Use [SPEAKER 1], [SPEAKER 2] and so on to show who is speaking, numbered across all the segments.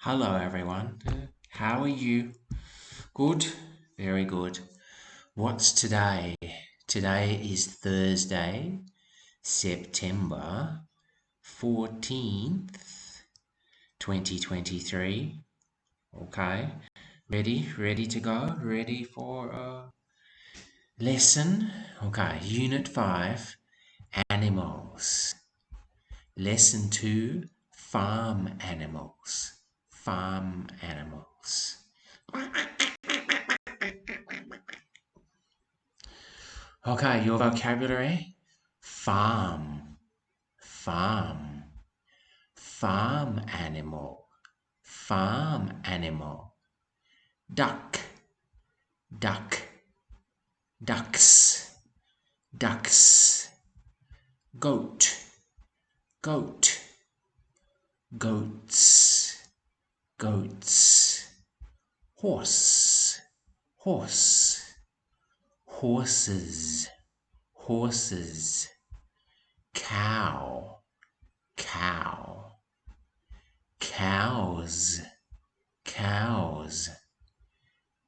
[SPEAKER 1] Hello, everyone. How are you? Good? Very good. What's today? Today is Thursday, September 14th, 2023. Okay. Ready to go? Ready for a lesson? Okay. Unit 5 Animals. Lesson 2 Farm Animals. Farm Animals. Okay, your vocabulary: farm, farm, farm animal, farm animal, duck, duck, ducks, ducks, goat, goat, goats, goats, horse, horse, horses, horses, cow, cow, cows, cows,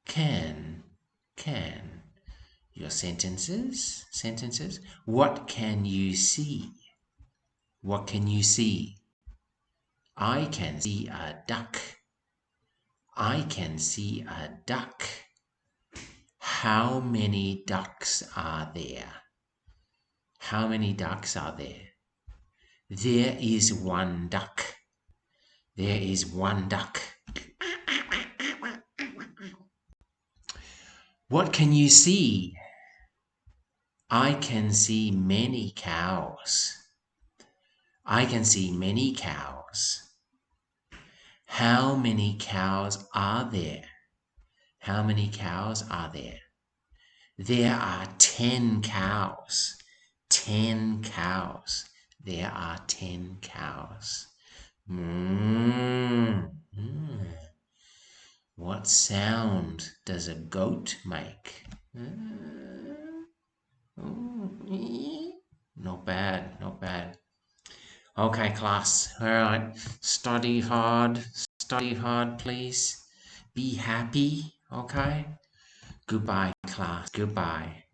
[SPEAKER 1] can, can. Your sentences. What can you see? What can you see? I can see a duck. I can see a duck. How many ducks are there? How many ducks are there? There is one duck. There is one duck. What can you see? I can see many cows. I can see many cows. How many cows are there? How many cows are there? There are 10 cows. 10 cows. There are 10 cows. What sound does a goat make? Not bad, not bad. Okay, class. All right. Study hard, please. Be happy, okay? Goodbye, class. Goodbye.